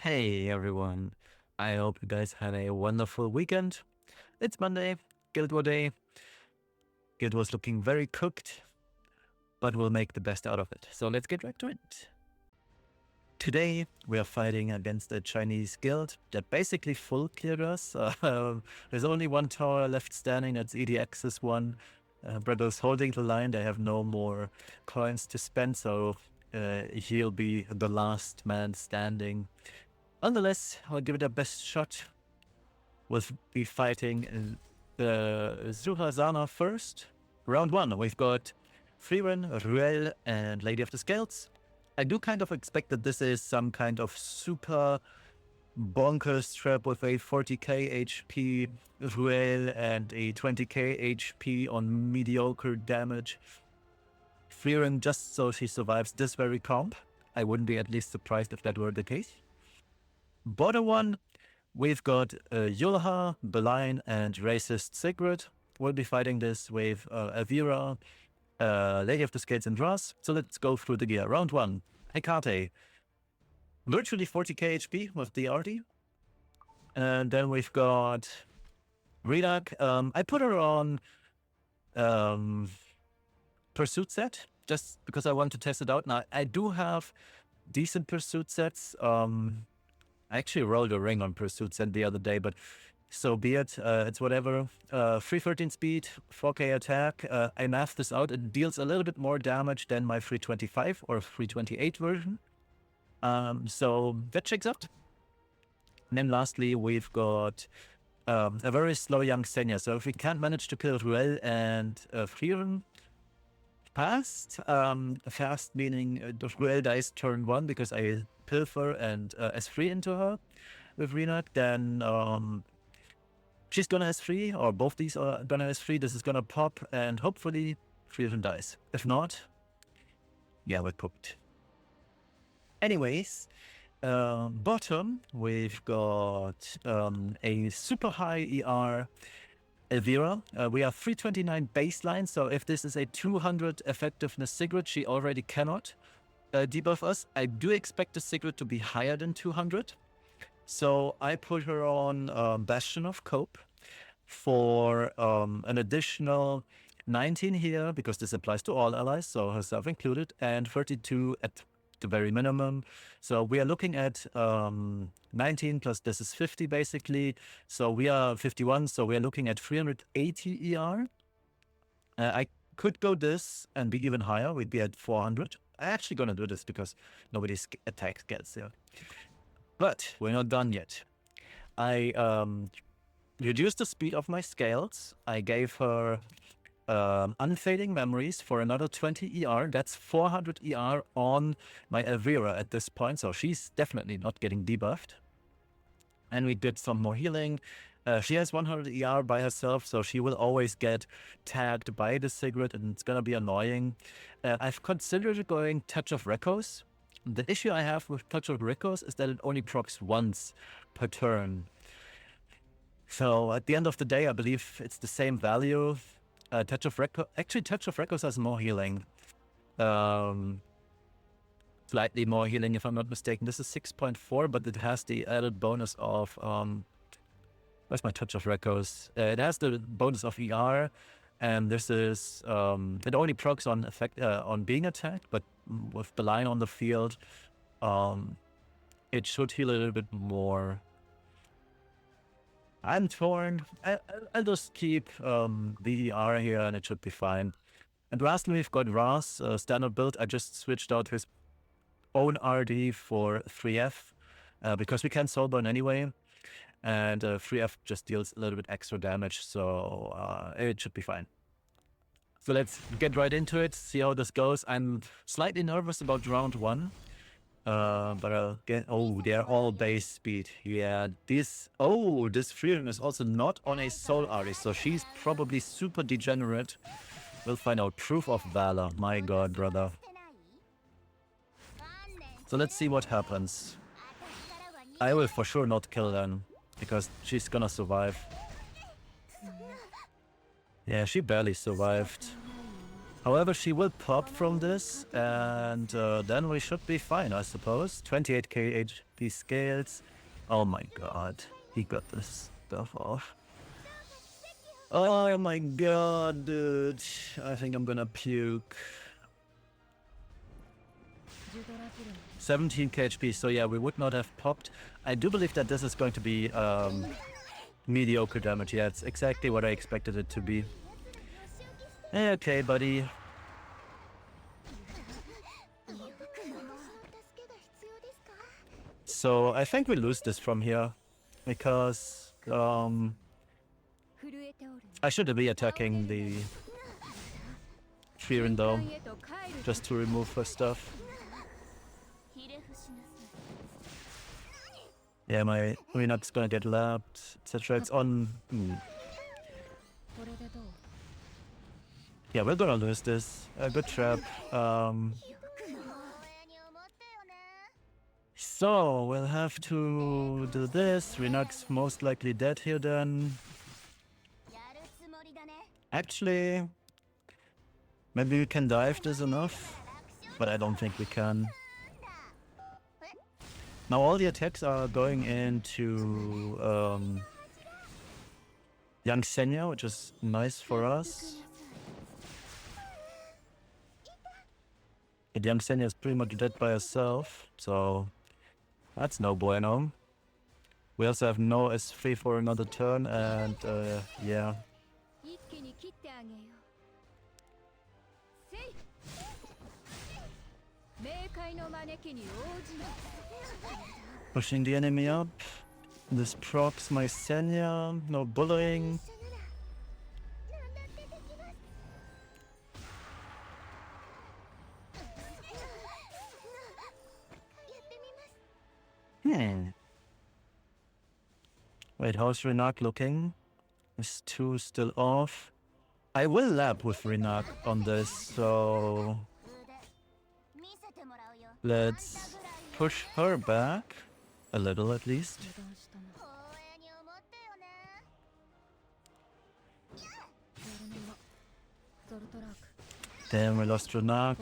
Hey everyone, I hope you guys had a wonderful weekend. It's Monday, Guild War Day. Guild was looking very cooked, but we'll make the best out of it. So let's get right to it. Today we are fighting against a Chinese guild that basically full cleared us. There's only one tower left standing, that's EDX's one. Brothers holding the line, they have no more coins to spend, so he'll be the last man standing. Nonetheless, I'll give it a best shot. We'll be fighting the Zuhazana first. Round 1, we've got Frieren, Ruel, and Lady of the Scales. I do kind of expect that this is some kind of super bonkers trap with a 40k HP Ruel and a 20k HP on mediocre damage. Frieren just so she survives this very comp. I wouldn't be at least surprised if that were the case. Bottom one, we've got Yulha, Belain, and Racist Sigrid. We'll be fighting this with Avira, Lady of the Scales, and Ras. So let's go through the gear. Round 1, Hecate. Virtually 40k HP with the RD. And then we've got Redak. I put her on Pursuit set, just because I want to test it out. Now, I do have decent Pursuit sets. I actually rolled a ring on Pursuit set the other day, but so be it. It's whatever. 313 speed, 4k attack. I mathed this out. It deals a little bit more damage than my 325 or 328 version. So that checks out. And then lastly, we've got a very slow young Senya. So if we can't manage to kill Ruel and Frieren fast, fast meaning Ruel dies turn 1 because I pilfer and S3 into her with Renak, then she's gonna S3, or both these are gonna S3. This is gonna pop, and hopefully Frieren dies. If not, yeah, we're cooked. Anyways, bottom, we've got a super high ER Elvira. We are 329 baseline, so if this is a 200 effectiveness Sigrid, she already cannot debuff us. I do expect the Sigrid to be higher than 200. So I put her on Bastion of Cope for an additional 19 here, because this applies to all allies, so herself included, and 32 at the very minimum. So we are looking at 19 plus this is 50 basically. So we are 51, so we are looking at 380 ER. I could go this and be even higher. We'd be at 400. I'm actually going to do this because nobody's attack gets there. But we're not done yet. I reduced the speed of my scales. I gave her Unfading Memories for another 20 ER. That's 400 ER on my Elvira at this point, so she's definitely not getting debuffed. And we did some more healing. She has 100 ER by herself, so she will always get tagged by the Sigrid, and it's gonna be annoying. I've considered going Touch of Rekos. The issue I have with Touch of Rekos is that it only procs once per turn. So at the end of the day, I believe it's the same value. Touch of Rekos has more healing. Slightly more healing, if I'm not mistaken. This is 6.4, but it has the added bonus of where's my Touch of Rekos? It has the bonus of ER, and this is it only procs on effect on being attacked, but with the line on the field, it should heal a little bit more. I'm torn. I'll just keep the ER here, and it should be fine. And lastly, we've got Ras, standard build. I just switched out his own RD for 3F because we can soul burn anyway, and 3F just deals a little bit extra damage, so it should be fine. So let's get right into it, see how this goes. I'm slightly nervous about round 1, but I'll get... Oh, they're all base speed. Yeah, this Frieren is also not on a soul RD, so she's probably super degenerate. We'll find out. Proof of Valor. My god, brother. So let's see what happens. I will for sure not kill them, because she's gonna survive. Yeah, she barely survived. However, she will pop from this, and then we should be fine, I suppose. 28k HP scales. Oh my god, he got this stuff off. Oh my god, dude. I think I'm gonna puke. 17k HP, so yeah, we would not have popped. I do believe that this is going to be mediocre damage. Yeah, it's exactly what I expected it to be. Okay, buddy. So I think we lose this from here, because I should be attacking the Fear and Dome just to remove her stuff. Yeah, my Renak's gonna get lapped, etc. It's on. Yeah, we're gonna lose this. Good trap. So we'll have to do this. Renak's most likely dead here then. Actually, maybe we can dive this enough, but I don't think we can. Now all the attacks are going into young Senya, which is nice for us. And young Senya is pretty much dead by herself, so that's no bueno. We also have no S3 for another turn, and yeah. Pushing the enemy up. This procs my Senya. No bullying. Wait, how's Renak looking? Is 2 still off? I will lap with Renak on this, so let's push her back a little at least. Damn, we lost Renak.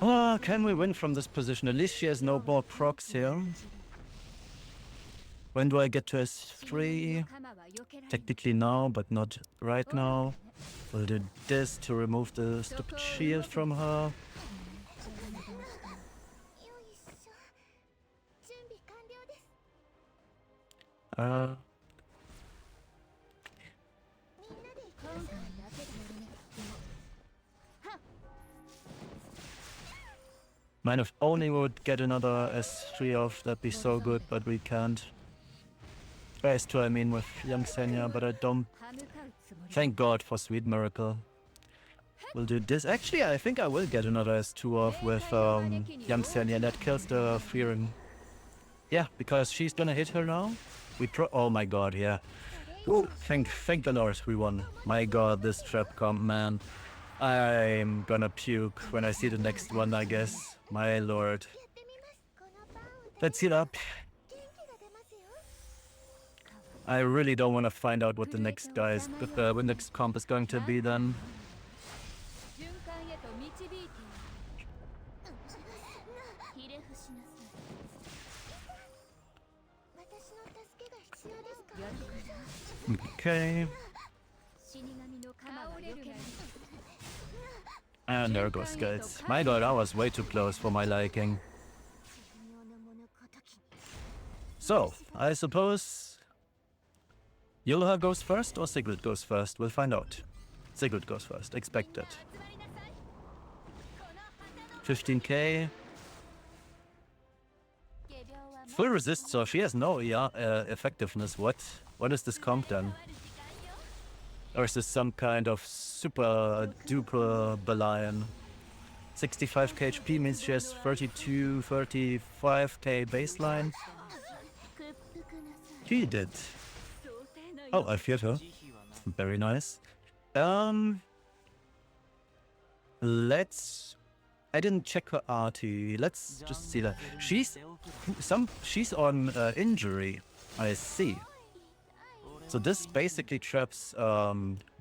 Oh, can we win from this position? At least she has no more procs here. When do I get to S3? Technically now, but not right now. We'll do this to remove the stupid shield from her. Man, if only we would get another S3 off, that'd be so good, but we can't. S2, I mean, with young Senya, but I don't. Thank God for Sweet Miracle. We'll do this. Actually, I think I will get another S2 off with young Senya. That kills the Fearing. Yeah, because she's gonna hit her now. Oh my god, yeah. Ooh, thank the Lord we won. My god, this trap comp, man. I'm gonna puke when I see the next one, I guess. My lord. Let's heal up. I really don't want to find out what the next next comp is going to be then. Okay. And there goes guys. My god, I was way too close for my liking. So, I suppose Yulha goes first or Sigrid goes first? We'll find out. Sigrid goes first, expected. 15k. Full resist, so she has no effectiveness. What is this comp then? Or is this some kind of super duper Belian? 65k HP means she has 35k baseline. She did. Oh, I feared her. Very nice. I didn't check her RT. Let's just see that. She's on injury. I see. So this basically traps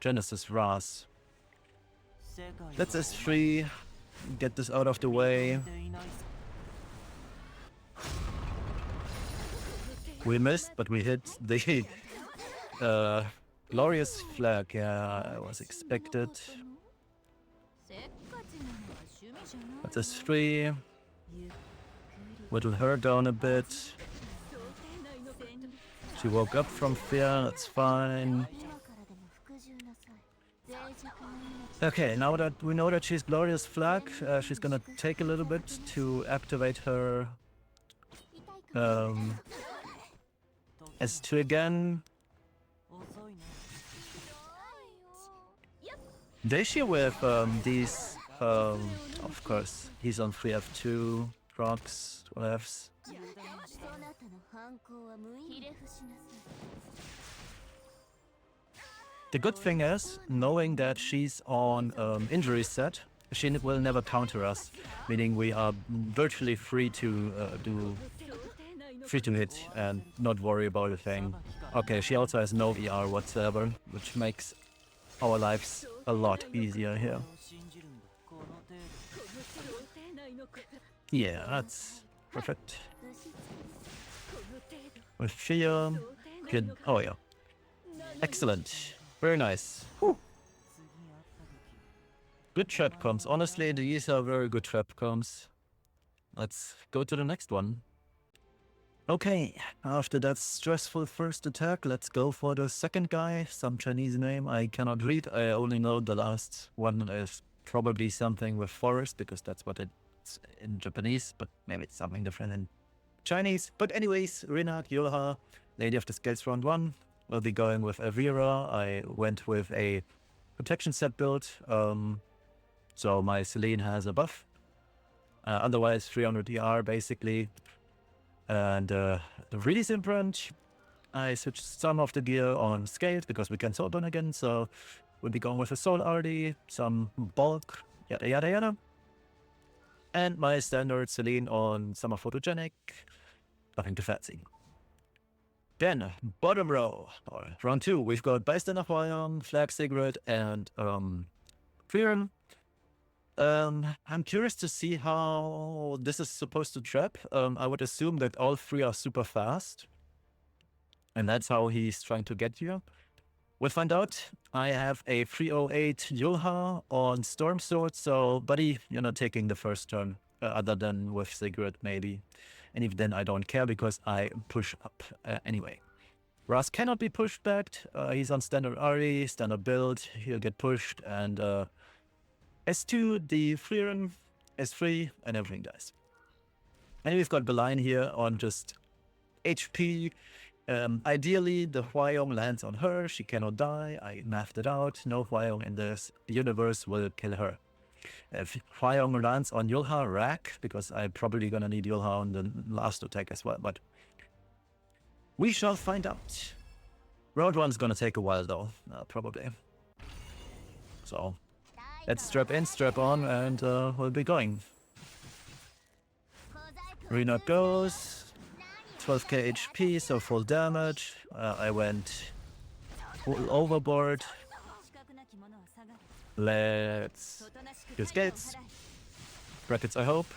Genesis Ras. Let's S3, get this out of the way. We missed, but we hit the glorious flag. Yeah, I was expected. Let's S3. Whittle her down a bit. She woke up from fear, that's fine. Okay, now that we know that she's Glorious Flag, she's gonna take a little bit to activate her S2 again. Dacia with these, of course, he's on 3F2, rocks, 12Fs. The good thing is, knowing that she's on injury set, she will never counter us, meaning we are virtually free to hit and not worry about a thing. Okay, she also has no ER whatsoever, which makes our lives a lot easier here. Yeah, that's perfect. With fear, good. Oh yeah, excellent. Very nice. Whew. Good trap comms. Honestly, these are very good trap comms. Let's go to the next one. Okay, after that stressful first attack, let's go for the second guy. Some Chinese name I cannot read. I only know the last one is probably something with forest, because that's what it's in Japanese, but maybe it's something different in Chinese. But anyways, Rinat, Yulha, Lady of the Scales round 1. We'll be going with Avira. I went with a protection set build, so my Celine has a buff. Otherwise, 300 ER basically. And the release imprint, I switched some of the gear on scaled because we can soul burn again, so we'll be going with a soul RD, some bulk, yada yada yada. And my standard Celine on summer photogenic, nothing too fancy. Then, bottom row, or round 2, we've got Bystander Fire, Flag Cigarette, and Fearon. I'm curious to see how this is supposed to trap. I would assume that all 3 are super fast, and that's how he's trying to get you. We'll find out. I have a 308 Yulha on Storm Sword, so buddy, you're not taking the first turn, other than with Cigarette maybe. And even then I don't care because I push up anyway. Ras cannot be pushed back. He's on standard RE, standard build. He'll get pushed, and S2, the Freeran, S3, and everything dies. And we've got Beline here on just HP. Ideally, the Hwyong lands on her. She cannot die. I mathed it out. No Hwyong in this universe will kill her. If Hwyong lands on Yulha, rack, because I'm probably gonna need Yulha on the last attack as well, but we shall find out. Round 1's gonna take a while though, probably. So, let's strap in, strap on, and we'll be going. Renat goes, 12k HP, so full damage. I went full overboard. Let's use gates. Brackets, I hope.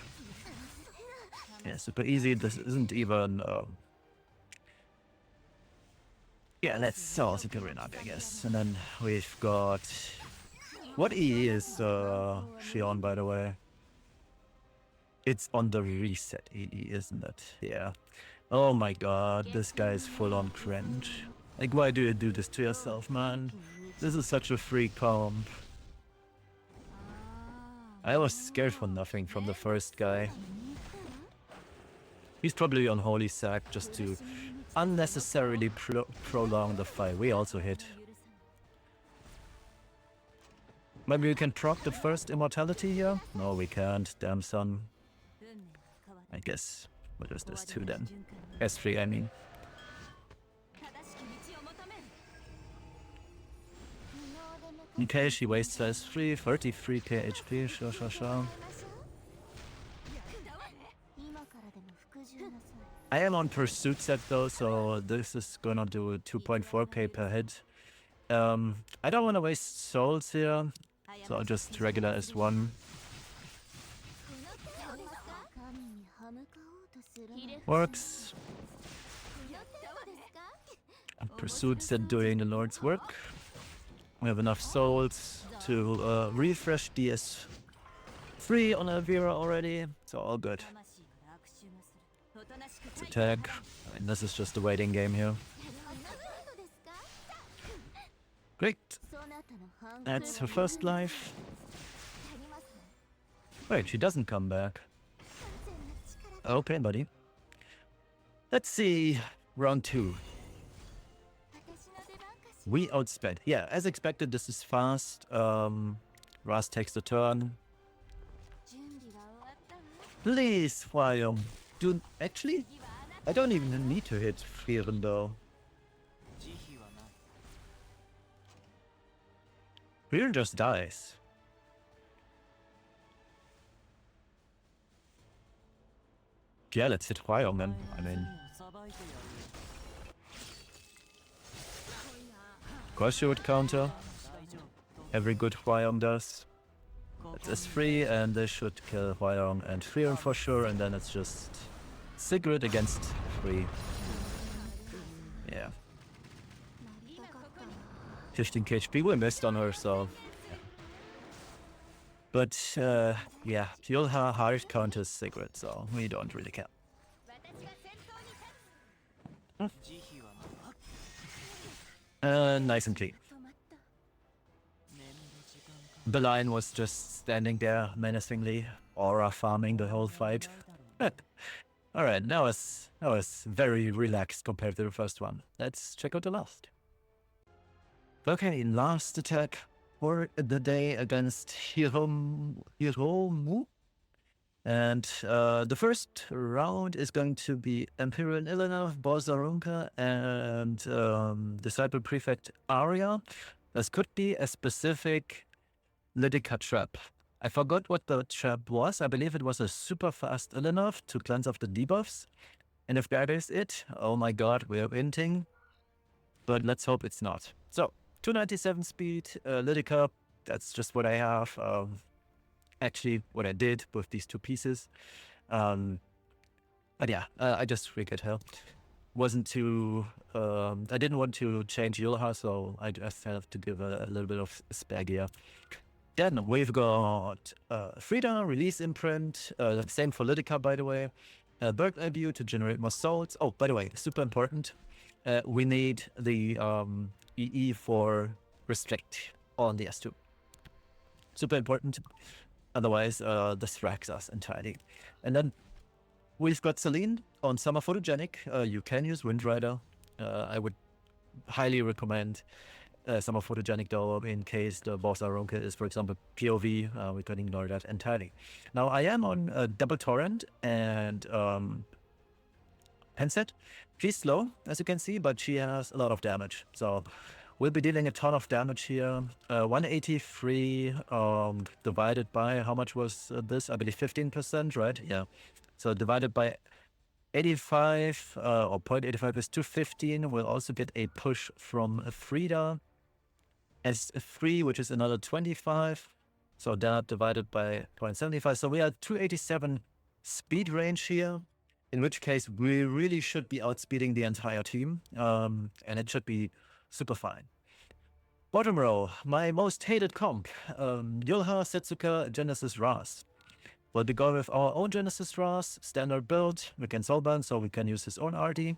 Yeah, super easy. This isn't even... yeah, let's sell super Renat, I guess. And then we've got... What E is she on, by the way? It's on the reset EE, isn't it? Yeah. Oh my god, this guy is full on cringe. Like, why do you do this to yourself, man? This is such a free comp. I was scared for nothing from the first guy. He's probably on Holy Sack just to unnecessarily prolong the fight. We also hit. Maybe we can proc the first immortality here? No, we can't. Damn son. I guess. What is this 2 then? S3, I mean. Okay, she wastes S3, 33k HP, sure. I am on pursuit set though, so this is gonna do 2.4k per hit. I don't want to waste souls here, so I'll just regular S1. Works. Pursuit set doing the Lord's work. We have enough souls to refresh DS3 on Elvira already, so all good. Let's attack. I mean, this is just a waiting game here. Great. That's her first life. Wait, she doesn't come back. Okay, buddy. Let's see. Round 2. We outsped. Yeah, as expected, this is fast. Ras takes the turn. Please, Hwayong. Dude, actually, I don't even need to hit Frieren though. Frieren just dies. Yeah, let's hit Hwayong then. I mean, of course you would counter. Every good Hwayong does. It's S3 and they should kill Hwayong and Frieren for sure, and then it's just Sigrid against 3. Yeah. 15k HP we missed on her, so... Yeah. But, yeah, Yulha hard counters Sigrid, so we don't really care. Nice and clean. The line was just standing there menacingly, aura farming the whole fight. Alright, that was very relaxed compared to the first one. Let's check out the last. Okay, last attack for the day against Hiromu. And the first round is going to be Imperial Ilana, Borzarunka, and Disciple Prefect Arya. This could be a specific Lydica trap. I forgot what the trap was. I believe it was a super fast Ilana to cleanse off the debuffs. And if that is it, oh my god, we're inting. But let's hope it's not. So, 297 speed, Lydica, that's just what I have. Actually, what I did with these two pieces. But yeah, I just figured her. Wasn't too... I didn't want to change Yulha, so I just have to give a little bit of spare gear. Then we've got Frida, Release Imprint, same for Lydica, by the way. Bird Abuse to generate more souls. Oh, by the way, super important. We need the EE for Restrict on the S2. Super important. Otherwise, this wrecks us entirely. And then we've got Celine on Summer Photogenic. You can use Windrider. I would highly recommend Summer Photogenic though, in case the boss Aronka is, for example, POV. We can ignore that entirely. Now, I am on Double Torrent and Penset. She's slow, as you can see, but she has a lot of damage. So we'll be dealing a ton of damage here. 183 divided by, how much was this? I believe 15%, right? Yeah. So divided by 85, or 0.85 is 215. We'll also get a push from Frida. S3, which is another 25. So that divided by 0.75. So we are 287 speed range here. In which case, we really should be outspeeding the entire team. And it should be super fine. Bottom row, my most hated comp, Yulha, Setsuka, Genesis Ras. We'll be going with our own Genesis Ras, standard build. We can soulburn, so we can use his own RD.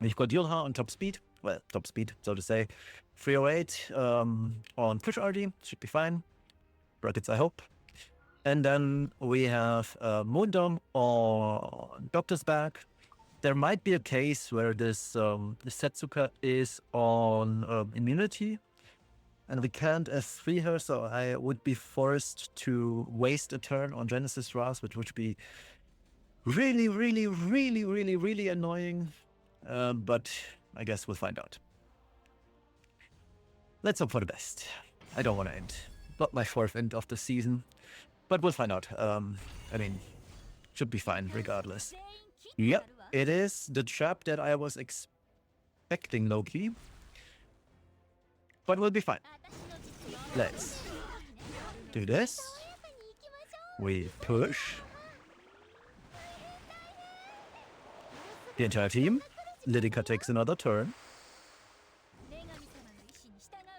We've got Yulha on top speed, well, top speed, so to say. 308 on push RD, should be fine. Brackets, I hope. And then we have Moondom on Doctor's back. There might be a case where this Setsuka is on immunity, and we can't S3 her, so I would be forced to waste a turn on Genesis Ras, which would be really, really, really, really, really annoying. But I guess we'll find out. Let's hope for the best. I don't want to end. Not my 4th end of the season, but we'll find out. I mean, should be fine regardless. Yep. It is the trap that I was expecting, low-key. But we'll be fine. Let's do this. We push the entire team. Lydica takes another turn.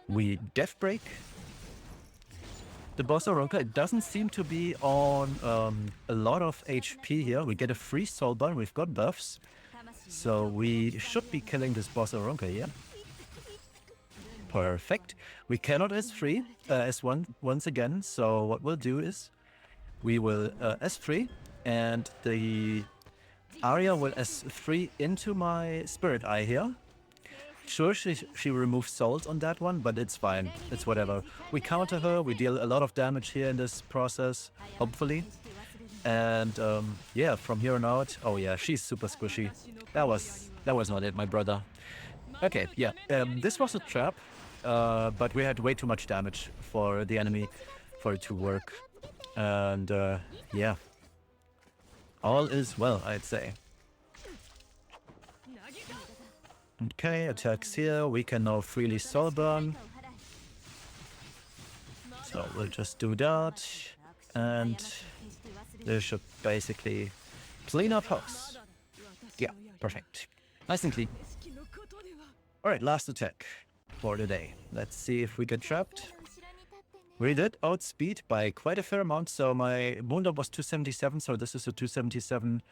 We death break. The boss Aronka, it doesn't seem to be on a lot of HP here. We get a free soul bar, we've got buffs. So we should be killing this boss Aronka here. Perfect. We cannot S3 once again. So what we'll do is we will S3 and the Arya will S3 into my Spirit Eye here. Sure, she removes souls on that one, but it's fine. It's whatever. We counter her, we deal a lot of damage here in this process, hopefully. And yeah, from here on out, oh yeah, she's super squishy. That was not it, my brother. Okay, yeah, this was a trap, but we had way too much damage for the enemy for it to work. And yeah, all is well, I'd say. Okay, attacks here. We can now freely soul burn. So we'll just do that. And this should basically clean up house. Yeah, perfect. Nice and clean. Alright, last attack for the day. Let's see if we get trapped. We did outspeed by quite a fair amount. So my Moondom was 277, so this is a 277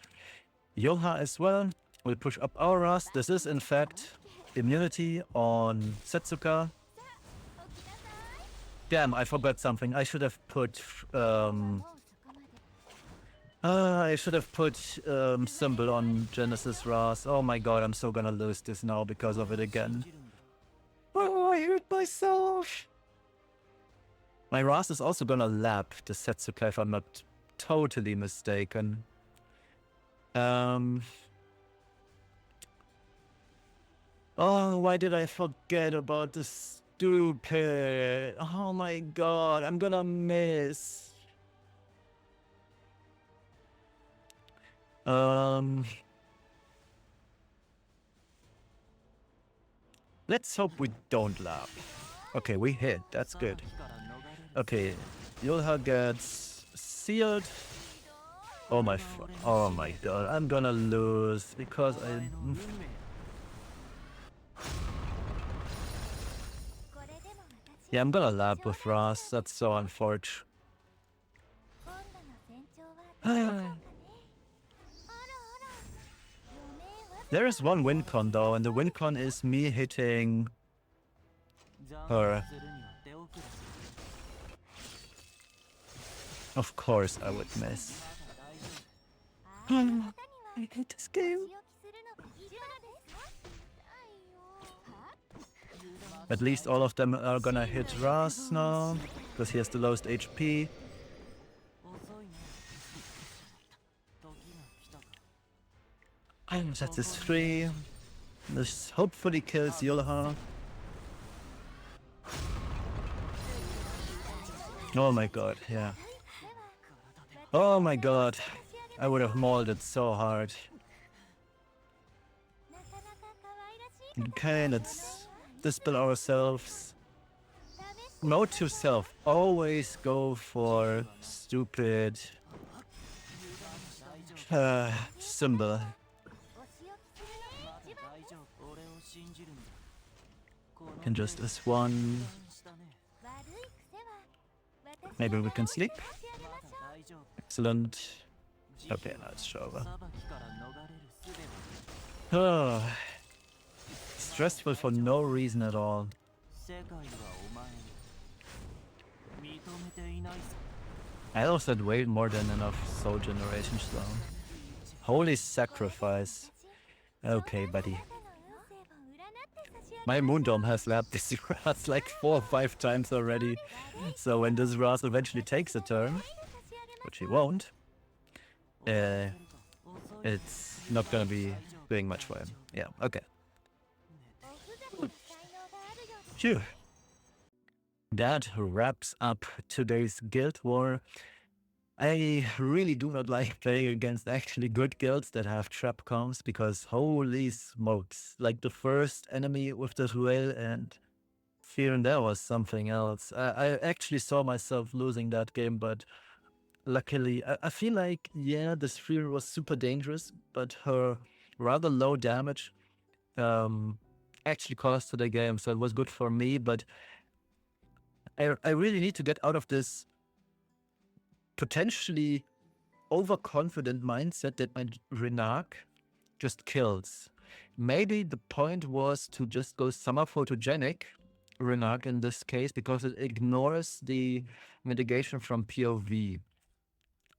Yolha as well. We'll push up our Ras. This is in fact immunity on Setsuka. Damn, I forgot something. I should have put symbol on Genesis Ras. Oh my god, I'm so gonna lose this now because of it again. Oh, I hurt myself. My Ras is also gonna lap the Setsuka if I'm not totally mistaken. Oh, why did I forget about this stupid... Oh my god, I'm gonna miss. Let's hope we don't laugh. Okay, we hit. That's good. Okay, Yulha gets sealed. Oh my god, I'm gonna lose because I... Yeah, I'm gonna lab with Ras. That's so unfortunate. There is one win con though, and the win con is me hitting her. Of course I would miss. I hate this game. At least all of them are gonna hit Ras now, because he has the lowest HP. And that is 3. This hopefully kills Yulha. Oh my god, yeah. Oh my god. I would have mauled it so hard. Okay, let's dispel ourselves. Note to self, always go for stupid symbol. Can just S1. Maybe we can sleep. Excellent. Okay, now it's over. Oh, stressful for no reason at all. I also had way more than enough soul generations though. Holy sacrifice. Okay, buddy. My Moondom has lapped this Ras like 4 or 5 times already. So when this Ras eventually takes a turn, which he won't, it's not gonna be doing much for him. Yeah, okay. Phew. That wraps up today's Guild War. I really do not like playing against actually good guilds that have trap comms because holy smokes, like the first enemy with the Ruel and Fear and there was something else. I actually saw myself losing that game, but luckily, I feel like, yeah, the Sphere was super dangerous, but her rather low damage um, actually cost her the game, so it was good for me. But I really need to get out of this potentially overconfident mindset that my Renak just kills. Maybe the point was to just go summer photogenic Renak in this case because it ignores the mitigation from POV.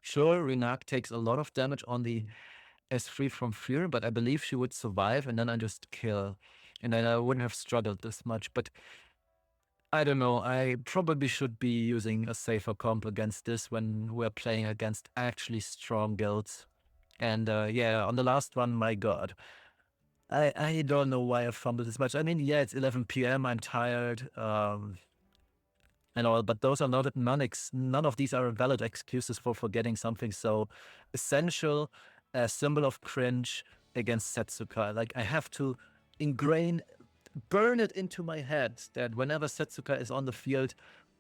Sure, Renak takes a lot of damage on the S3 from Fear, but I believe she would survive and then I just kill. And then I wouldn't have struggled this much. But I don't know, I probably should be using a safer comp against this when we're playing against actually strong guilds. And yeah, on the last one, my god. I don't know why I fumbled this much. I mean, yeah, it's 11 p.m. I'm tired. And all, but those are not none of these are valid excuses for forgetting something so essential, a symbol of cringe against Setsuka. Like I have to burn it into my head that whenever Setsuka is on the field,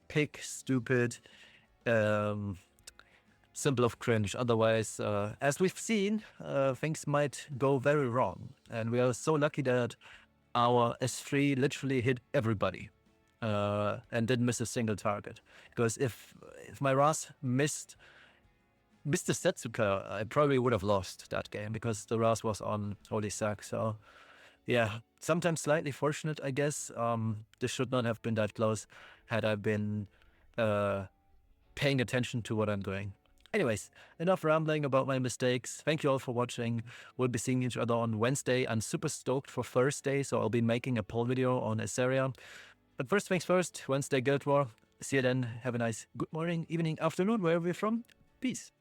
pick stupid symbol of cringe. Otherwise, as we've seen, things might go very wrong. And we are so lucky that our S3 literally hit everybody. And didn't miss a single target. Because if my Ras missed the Setsuka, I probably would have lost that game because the Ras was on Holy Sack. So yeah, sometimes slightly fortunate, I guess. This should not have been that close had I been paying attention to what I'm doing. Anyways, enough rambling about my mistakes. Thank you all for watching. We'll be seeing each other on Wednesday. I'm super stoked for Thursday, so I'll be making a poll video on Asaria. But first things first, Wednesday Guild War. See you then. Have a nice good morning, evening, afternoon, wherever you're from. Peace.